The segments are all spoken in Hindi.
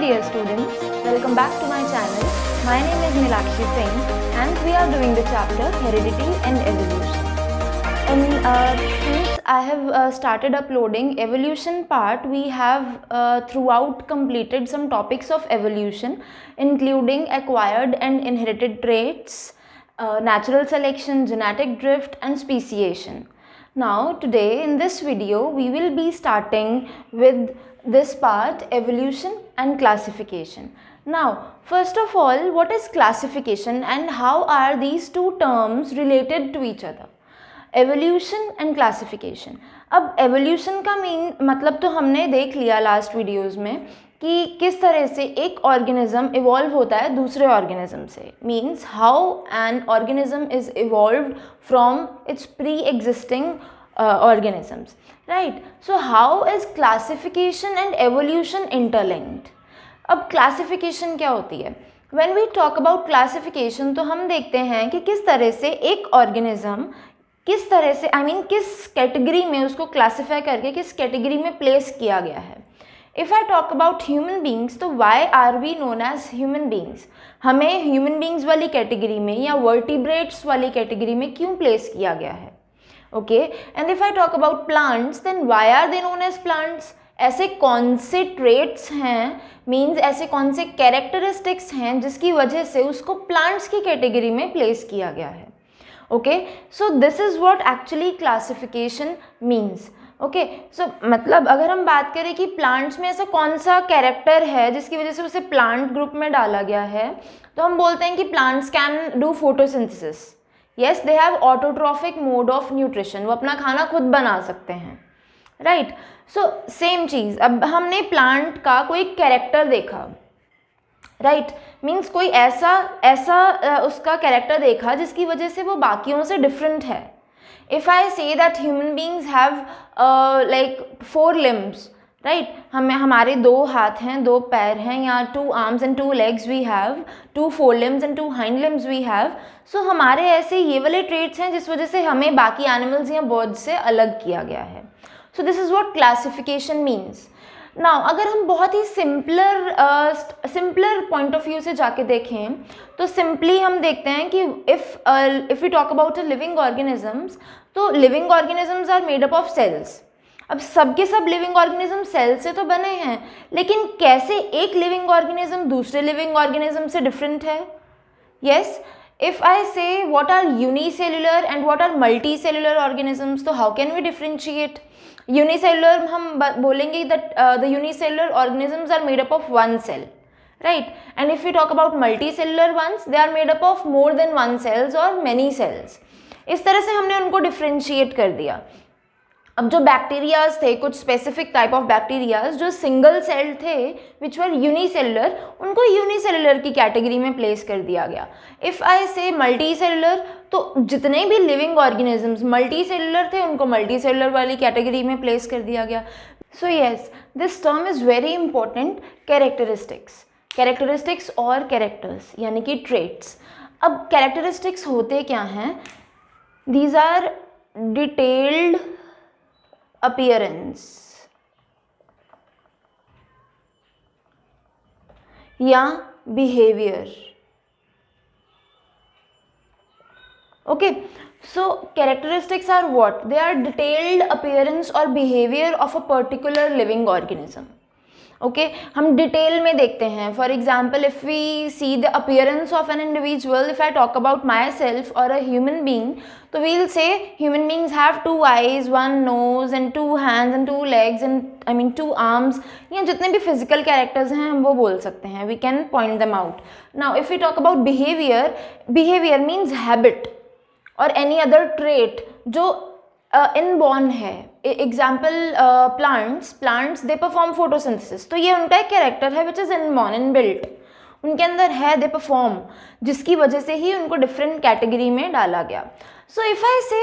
dear students, welcome back to my channel. My name is Nilakshi Singh and we are doing the chapter Heredity and Evolution. Since I have started uploading evolution part, we have throughout completed some topics of evolution including acquired and inherited traits, natural selection, genetic drift and speciation. Now today in this video we will be starting with this part, evolution and classification. Now first of all, what is classification and how are these two terms related to each other? Evolution and classification. अब एवोल्यूशन का मतलब तो हमने देख लिया लास्ट वीडियोस में कि किस तरह से एक ऑर्गेनिज्म इवॉल्व होता है दूसरे ऑर्गेनिज्म से, means how an organism is evolved from its pre existing organisms, right. So how is classification and evolution interlinked. अब क्लासिफिकेशन क्या होती है? When we talk about classification तो हम देखते हैं कि किस तरह से एक ऑर्गेनिज्म किस तरह से किस कैटेगरी में उसको क्लासिफाई करके किस कैटेगरी में प्लेस किया गया है. If I talk about human beings तो why are we known as human beings, हमें ह्यूमन बींग्स वाली कैटेगरी में या वर्टिब्रेट्स वाली कैटेगरी में क्यों प्लेस किया गया है. Okay, and if I talk about plants then why are they known as plants. ऐसे कौन से ट्रेट्स हैं, मीन्स ऐसे कौन से कैरेक्टरिस्टिक्स हैं जिसकी वजह से उसको प्लांट्स की कैटेगरी में प्लेस किया गया है. Okay, so this is what actually classification means. Okay, so मतलब अगर हम बात करें कि प्लांट्स में ऐसा कौन सा कैरेक्टर है जिसकी वजह से उसे प्लांट ग्रुप में डाला गया है, तो हम बोलते हैं कि plants can do photosynthesis. Yes, they have autotrophic mode of nutrition, वो अपना खाना खुद बना सकते हैं, राइट. सो सेम चीज़, अब हमने प्लांट का कोई कैरेक्टर देखा, राइट, मीन्स कोई ऐसा उसका कैरेक्टर देखा जिसकी वजह से वो बाकियों से डिफरेंट है. If I say that human beings have like 4 limbs, right, हमारे 2 हाथ हैं, 2 पैर हैं, या 2 arms and 2 legs we have, 2 forelimbs and 2 hind limbs we have. So हमारे ऐसे ये वाले ट्रेट्स हैं जिस वजह से हमें बाकी एनिमल्स या बर्ड्स से अलग किया गया है. So this is what classification means. Now अगर हम बहुत ही सिंपलर पॉइंट ऑफ व्यू से जाके देखें तो सिंपली हम देखते हैं कि if you talk about living organisms, तो living organisms are made up of cells. अब सबके सब लिविंग ऑर्गेनिज्म सेल से तो बने हैं, लेकिन कैसे एक लिविंग ऑर्गेनिज्म दूसरे लिविंग ऑर्गेनिज्म से डिफरेंट है. Yes, if I say what are unicellular and what are multicellular organisms, तो how can we differentiate? Unicellular हम बोलेंगे that the unicellular organisms are made up of one cell, right? And if we talk about multicellular ones, they are made up of more than one cells or many cells. इस तरह से हमने उनको differentiate कर दिया. अब जो बैक्टीरियाज थे, कुछ स्पेसिफिक टाइप ऑफ बैक्टीरियाज जो सिंगल सेल थे विच वर यूनिसेलुलर, उनको यूनिसेलुलर की कैटेगरी में प्लेस कर दिया गया. इफ़ आई से मल्टी सेलुलर, तो जितने भी लिविंग ऑर्गेनिजम्स मल्टी सेलुलर थे उनको मल्टी सेलुलर वाली कैटेगरी में प्लेस कर दिया गया. So yes, this term is very important. Characteristics और कैरेक्टर्स यानी कि ट्रेट्स. अब कैरेक्टरिस्टिक्स होते क्या हैं? दीज आर डिटेल्ड अपीयरेंस या behaviour. Okay, so characteristics are what? They are detailed appearance और behaviour of a particular living organism. Okay, हम डिटेल में देखते हैं. For example, if we see the appearance of an individual, if I talk about myself और अ ह्यूमन बींग, तो वील से human beings have 2 eyes, 1 nose and 2 hands and 2 legs and 2 arms, या जितने भी फिजिकल कैरेक्टर्स हैं हम वो बोल सकते हैं. We can point them out. Now if we talk about behaviour means habit और एनी अदर ट्रेट जो इनबॉर्न है. Example, plants they perform photosynthesis, तो ये उनका एक कैरेक्टर है विच इज़ इनबॉर्न, इनबिल्ट, उनके अंदर है, दे परफॉर्म, जिसकी वजह से ही उनको डिफरेंट कैटेगरी में डाला गया. सो इफ़ आई से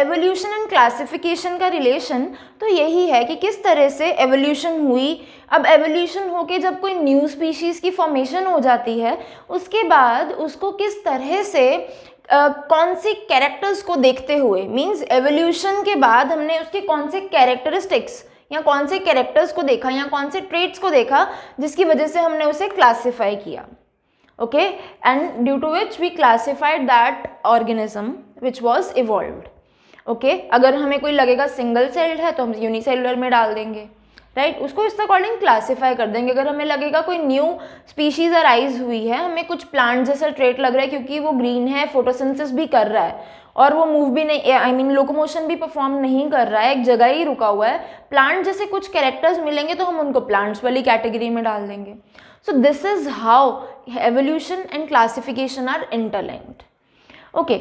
एवोल्यूशन एंड क्लासिफिकेशन का रिलेशन तो यही है कि किस तरह से एवोल्यूशन हुई. अब एवोल्यूशन होके जब कोई न्यू स्पीशीज़ की फॉर्मेशन हो जाती है, उसके बाद उसको किस तरह से कौन से कैरेक्टर्स को देखते हुए, मीन्स एवोल्यूशन के बाद हमने उसके कौन से कैरेक्टरिस्टिक्स या कौन से कैरेक्टर्स को देखा या कौन से ट्रेट्स को देखा जिसकी वजह से हमने उसे क्लासीफाई किया. Okay, and due to which we classified that organism which was evolved. Okay, अगर हमें कोई लगेगा सिंगल सेल्ड है तो हम यूनिसेलुलर में डाल देंगे, राइट, उसको इस अकॉर्डिंग क्लासीफाई कर देंगे. अगर हमें लगेगा कोई न्यू स्पीशीज अराइज हुई है, हमें कुछ प्लांट जैसा ट्रेट लग रहा है क्योंकि वो ग्रीन है, फोटोसिंथेसिस भी कर रहा है और वो मूव भी नहीं, आई मीन लोकोमोशन भी परफॉर्म नहीं कर रहा है, एक जगह ही रुका हुआ है, प्लांट जैसे कुछ कैरेक्टर्स मिलेंगे तो हम उनको प्लांट्स वाली कैटेगरी में डाल देंगे. So this is how evolution and classification are interlinked. Okay,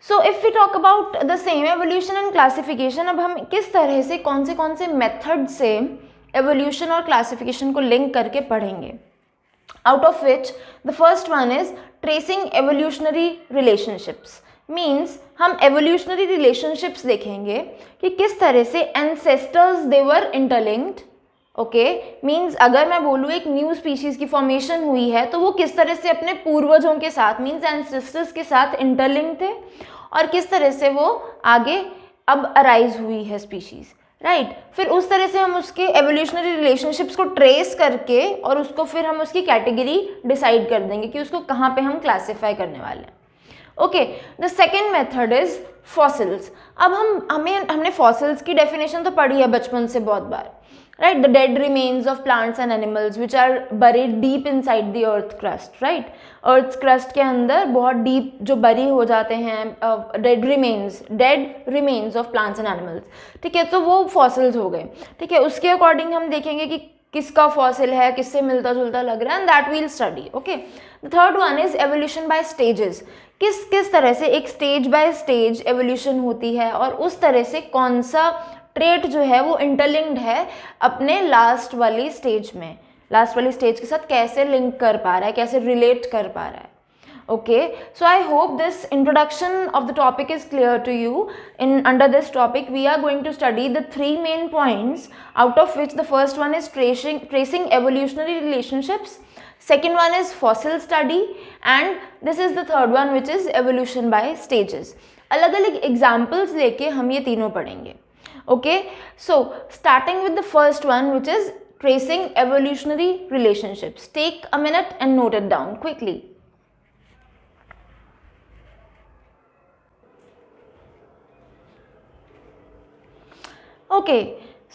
so if we talk about the same evolution and classification, अब हम किस तरह से कौन से मेथड से एवोल्यूशन और क्लासिफिकेशन को लिंक करके पढ़ेंगे. Out of which the first one is tracing evolutionary relationships. Means हम एवोल्यूशनरी रिलेशनशिप्स देखेंगे कि किस तरह से एंसेस्टर्स दे वर इंटरलिंक्ड. ओके, मीन्स अगर मैं बोलूँ एक न्यू स्पीशीज की फॉर्मेशन हुई है तो वो किस तरह से अपने पूर्वजों के साथ मीन्स एंसेस्टर्स के साथ इंटरलिंक थे और किस तरह से वो आगे अब अराइज हुई है स्पीशीज, राइट. फिर उस तरह से हम उसके एवोल्यूशनरी रिलेशनशिप्स को ट्रेस करके और उसको फिर हम उसकी कैटेगरी डिसाइड कर देंगे कि उसको कहाँ पे हम क्लासीफाई करने वाले हैं. Okay, the second method is fossils. अब हमने फॉसिल्स की डेफिनेशन तो पढ़ी है बचपन से बहुत बार, right, the dead remains of plants and animals which are buried deep inside the earth crust, right. earth crust के अंदर बहुत deep जो bury हो जाते हैं dead remains of plants and animals. ठीक है, तो वो fossils हो गए. ठीक है, उसके according हम देखेंगे कि किसका fossil है, किससे मिलता जुलता लग रहा है, and that we'll study. Okay, the third one is evolution by stages. किस तरह से एक स्टेज बाय स्टेज एवोल्यूशन होती है और उस तरह से कौन सा ट्रेट जो है वो इंटरलिंक्ड है अपने लास्ट वाली स्टेज के साथ कैसे लिंक कर पा रहा है, कैसे रिलेट कर पा रहा है. Okay, so I hope this introduction of the topic is clear to you. In under this topic we are going to study the three main points, out of which the first one is tracing evolutionary relationships, second one is fossil study, and this is the third one which is evolution by stages. अलग अलग एग्जाम्पल्स लेके हम ये तीनों पढ़ेंगे. Okay, so starting with the first one which is tracing evolutionary relationships. Take a minute and note it down quickly. Okay,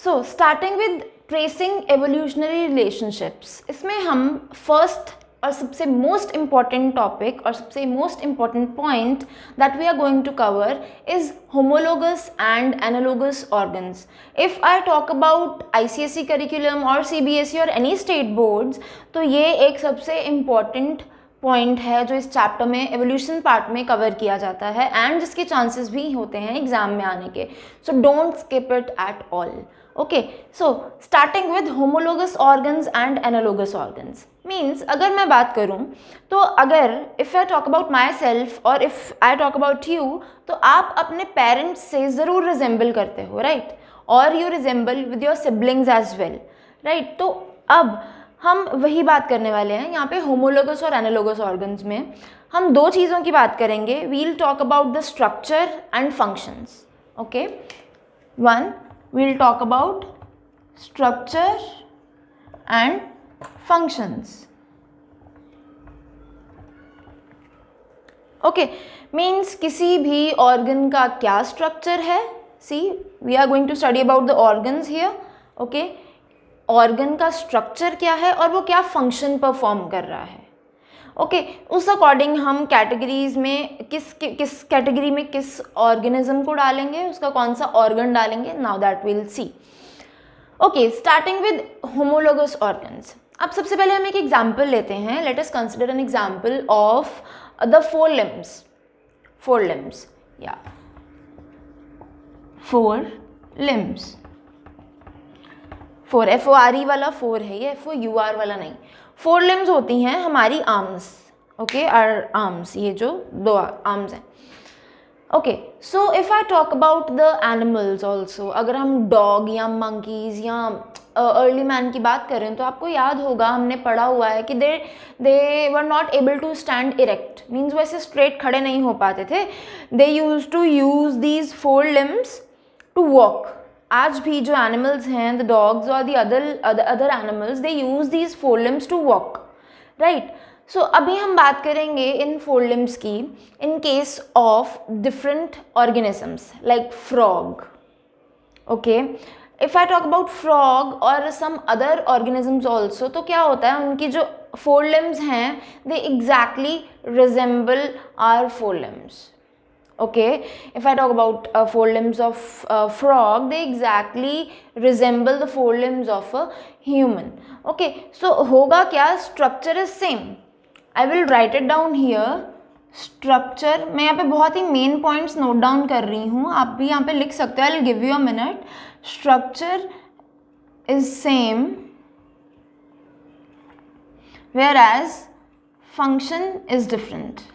so starting with tracing evolutionary relationships, इसमें हम फर्स्ट और सबसे मोस्ट इम्पॉर्टेंट टॉपिक और सबसे most important point that we are going to cover is homologous and analogous organs. If I talk about ICSE curriculum और CBSE और एनी स्टेट बोर्ड्स, तो ये एक सबसे इम्पॉर्टेंट पॉइंट है जो इस चैप्टर में एवोल्यूशन पार्ट में कवर किया जाता है एंड जिसके चांसेस भी होते हैं एग्जाम में आने के. So don't skip it at all. Okay, so starting with homologous organs and analogous organs. Means अगर मैं बात करूं तो अगर if I talk about myself और if I talk about you, तो आप अपने पेरेंट्स से ज़रूर रिजेंबल करते हो, राइट, और you resemble with your siblings as well, right. तो अब हम वही बात करने वाले हैं यहाँ पे होमोलोगस और एनालोगस ऑर्गन्स में. हम दो चीज़ों की बात करेंगे. We'll talk about the structure and functions. Okay, one, we'll talk about structure and functions. Okay, means किसी भी organ का क्या structure है. See, we are going to study about the organs here. Okay, organ का structure क्या है और वो क्या function perform कर रहा है. ओके, उस अकॉर्डिंग हम कैटेगरीज में किस कैटेगरी में किस ऑर्गेनिज्म को डालेंगे, उसका कौन सा ऑर्गन डालेंगे, now that will see. Okay, starting with homologous organs. अब सबसे पहले हम एक एग्जांपल लेते हैं. Let us consider an example of the four limbs या फोर लिम्स. फोर FORE वाला फोर है ये, FOUR वाला नहीं. फोर लिम्स होती हैं हमारी आर्म्स. ओके, आर आर्म्स, ये जो दो आर्म्स हैं. Okay, so if I talk about the animals also, अगर हम डॉग या मंकीज़ या अर्ली मैन की बात करें तो आपको याद होगा, हमने पढ़ा हुआ है कि they were not able to stand erect. Means वैसे स्ट्रेट खड़े नहीं हो पाते थे. They use to use these four limbs to walk. आज भी जो एनिमल्स हैं, द डॉग्स और the other animals, they use these four limbs to walk, right. So अभी हम बात करेंगे इन फोर लिम्स की in case of different organisms like frog. Okay, if I talk about frog और सम अदर ऑर्गेनिजम्स ऑल्सो, तो क्या होता है, उनकी जो फोर लिम्स हैं they exactly resemble our four limbs. Okay, if I talk about four limbs of frog, they exactly resemble the four limbs of a human. Okay, so होगा क्या, structure is same. I will write it down here. Structure, मैं यहाँ पे बहुत ही main points note down कर रही हूँ, आप भी यहाँ पे लिख सकते हो. I'll give you a minute. Structure is same, whereas function is different.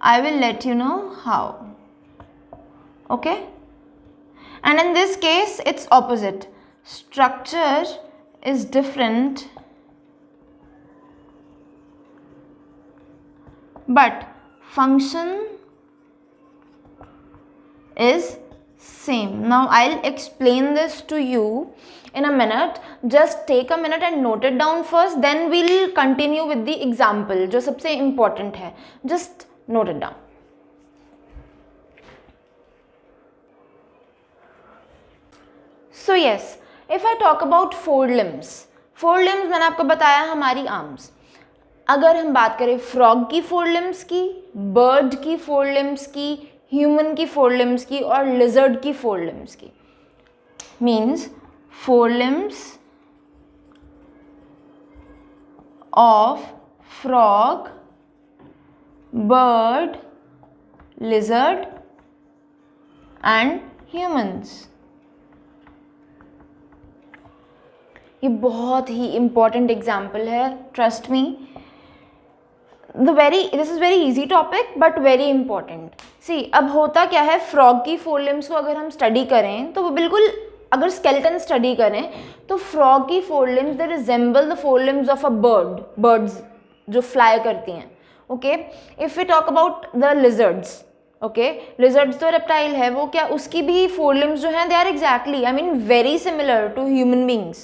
I will let you know how. Okay, and in this case it's opposite. Structure is different but function is same. Now I'll explain this to you in a minute. Just take a minute and note it down first, then we'll continue with the example जो सबसे important है. Just note it down. So yes, if I talk about four limbs मैंने आपको बताया हमारी आर्म्स. अगर हम बात करें फ्रॉग की फोर लिम्स की, बर्ड की फोर लिम्स की, ह्यूमन की फोर लिम्स की और लिजर्ड की फोर लिम्स की, means four limbs of frog, bird, lizard and humans. ये बहुत ही important example है, trust me. This is very easy topic but very important. See, अब होता क्या है, frog की four limbs को अगर हम study करें तो वो बिल्कुल, अगर skeleton study करें तो frog की four limbs they resemble the four limbs of a birds जो fly करती हैं. Okay, if we talk about the lizards, okay, lizards तो रेप्टाइल है, वो क्या, उसकी भी फोर लिम्स जो हैं they are exactly, I mean very similar to human beings.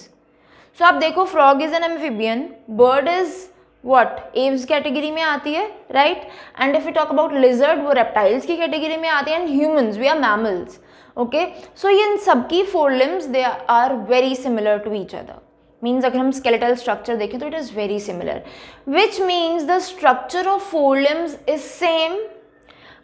So आप देखो, frog is an amphibian, bird is what, Aves category में आती है, राइट. And if we talk about lizard, वो रेप्टाइल्स की कैटेगरी में आती है. And humans, we are mammals. Okay, सो ये इन सबकी four limbs they are very similar to each other. Means अगर हम स्केलेटल स्ट्रक्चर देखें तो it is very similar, which means the structure of four limbs is same.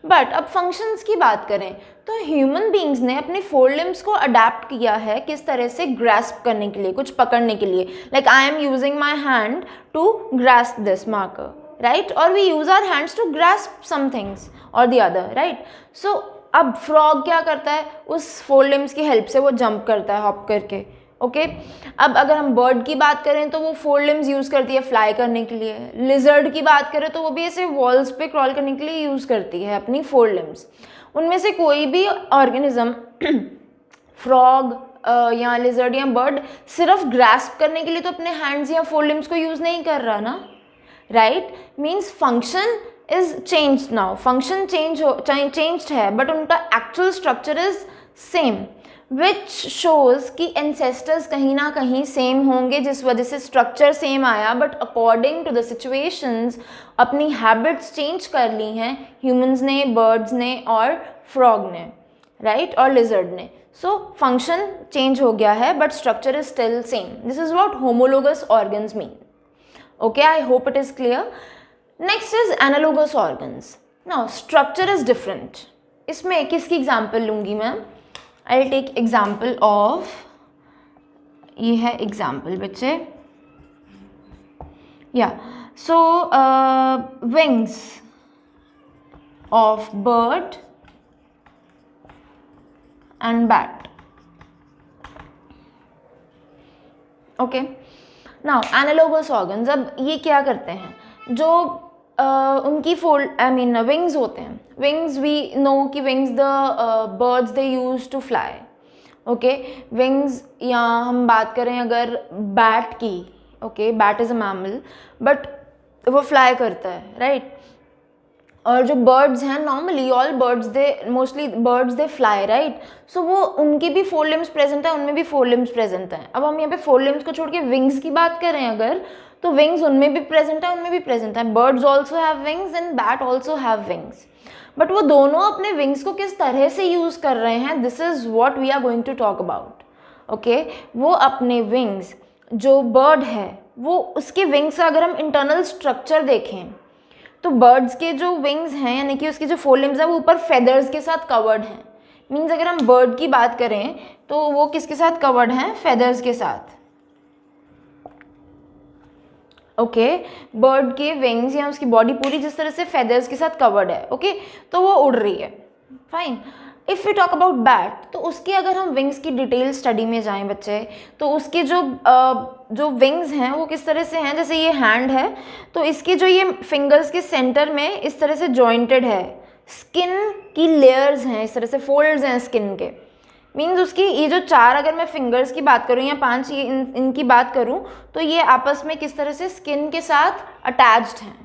But अब फंक्शंस की बात करें तो ह्यूमन बींग्स ने अपने फोर लिम्स को अडेप्ट किया है किस तरह से, ग्रास्प करने के लिए, कुछ पकड़ने के लिए. Like I am using my hand to grasp this marker, right, और we use our hands to grasp some things और द अदर, राइट. सो अब फ्रॉग क्या करता है, उस फोर लिम्स की हेल्प से वो जंप करता है, हॉप करके. ओके, अब अगर हम बर्ड की बात करें तो वो फोर लिम्स यूज़ करती है फ्लाई करने के लिए. लिजर्ड की बात करें तो वो भी ऐसे वॉल्स पे क्रॉल करने के लिए यूज़ करती है अपनी फोर लिम्स. उनमें से कोई भी ऑर्गेनिज्म, फ्रॉग या लिजर्ड या बर्ड, सिर्फ ग्रास्प करने के लिए तो अपने हैंड्स या फोर लिम्स को यूज़ नहीं कर रहा ना, right. Means function is changed now, function changed है बट उनका actual structure is same, which shows कि एंसेस्टर्स कहीं ना कहीं सेम होंगे, जिस वजह से स्ट्रक्चर सेम आया. But according to the situations अपनी हैबिट्स चेंज कर ली हैं ह्यूमंस ने, बर्ड्स ने और फ्रॉग ने, राइट, और लिजर्ड ने. सो फंक्शन चेंज हो गया है but structure is still same. This is what homologous organs mean. Okay, I hope it is clear. Next is analogous organs. Now structure is different. इसमें किसकी एग्जाम्पल लूँगी मैं, I'll take example of, ये है example बच्चे, yeah, so wings of bird and bat. Okay, now analogous organs, अब ये क्या करते हैं, जो उनकी विंग्स होते हैं. विंग्स वी नो कि wings the birds they use to fly. Okay, wings, या हम बात करें अगर बैट की, ओके, bat is a mammal but वो फ्लाई करता है, राइट. और जो बर्ड्स हैं, normally all birds they mostly birds they fly, right? So वो उनकी भी 4 लिम्स प्रेजेंट है, उनमें भी 4 लिम्स प्रेजेंट हैं. अब हम यहाँ पे 4 लिम्स को छोड़ के विंग्स की बात करें अगर, तो विंग्स उनमें भी प्रेजेंट है, उनमें भी प्रेजेंट है. Birds also have wings and bat also have wings. But वो दोनों अपने विंग्स को किस तरह से यूज़ कर रहे हैं, this is what we are going to talk about. Okay, वो अपने विंग्स, जो बर्ड है वो उसके विंग्स का अगर हम इंटरनल स्ट्रक्चर देखें तो बर्ड्स के जो विंग्स हैं यानी कि उसकी जो 4 लिम्स है वो ऊपर फेदर्स के साथ कवर्ड हैं. मीन्स अगर हम बर्ड की बात करें तो वो किसके साथ कवर्ड हैं, फेदर्स के साथ. ओके, बर्ड के विंग्स या उसकी बॉडी पूरी जिस तरह से फेदर्स के साथ कवर्ड है, ओके, तो वो उड़ रही है, fine. If we talk about bat, तो उसकी अगर हम विंग्स की डिटेल स्टडी में जाएं बच्चे, तो उसके जो विंग्स हैं वो किस तरह से हैं, जैसे ये हैंड है तो इसके जो ये फिंगर्स के सेंटर में इस तरह से जॉइंटेड है, स्किन की लेयर्स हैं, इस तरह से फोल्ड्स हैं स्किन के. मीन्स उसकी ये जो 4 अगर मैं फिंगर्स की बात करूँ या 5 ये इनकी बात करूँ तो ये आपस में किस तरह से स्किन के साथ अटैच्ड हैं.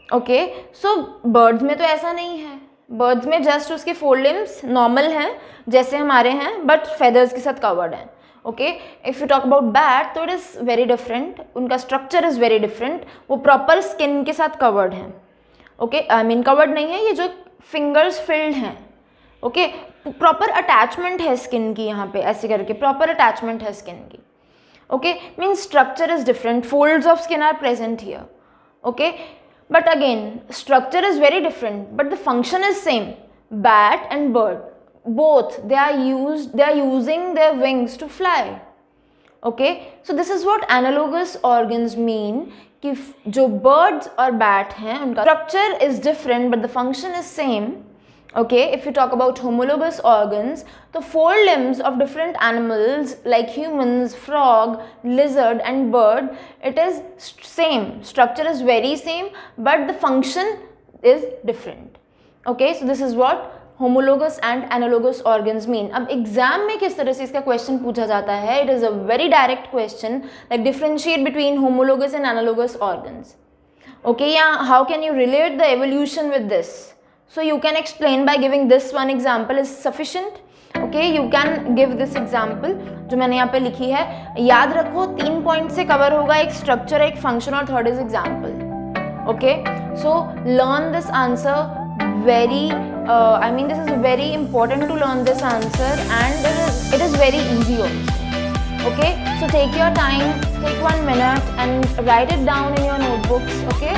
ओके, सो बर्ड्स में तो ऐसा नहीं है. बर्ड्स में जस्ट उसके 4 लिम्स नॉर्मल हैं जैसे हमारे हैं, बट फेदर्स के साथ कवर्ड हैं. Okay, if you talk about bat तो इट इज़ वेरी डिफरेंट, उनका स्ट्रक्चर इज़ वेरी डिफरेंट. वो प्रॉपर स्किन के साथ कवर्ड हैं. ओके, आई मीन कवर्ड नहीं है, ये जो फिंगर्स फिल्ड हैं. ओके, प्रॉपर अटैचमेंट है स्किन की, यहाँ पे ऐसे करके प्रॉपर अटैचमेंट है स्किन की. Okay, means structure is different, folds of skin are present here. Okay, but again structure is very different but the function is same. Bat and bird, both they are using their wings to fly. Okay, so this is what analogous organs mean कि जो birds और bat हैं उनका structure is different but the function is same. Okay, if you talk about homologous organs, the 4 limbs of different animals like humans, frog, lizard and bird, it is same, structure is very same but the function is different. Okay, so this is what homologous and analogous organs mean. अब एग्जाम में किस तरह से इसका क्वेश्चन पूछा जाता है, it is a very direct question like differentiate between homologous and analogous organs. Okay, yeah, how can you relate the evolution with this? So you can explain by giving this one example is sufficient. Okay, you can give this example जो मैंने यहाँ पे लिखी है. याद रखो 3 पॉइंट से कवर होगा, एक स्ट्रक्चर, एक फंक्शन और third is example. Okay, so learn this answer very I mean this is very important to learn this answer and it is very easy also. Okay, so take your time, take 1 minute and write it down in your notebooks. Okay.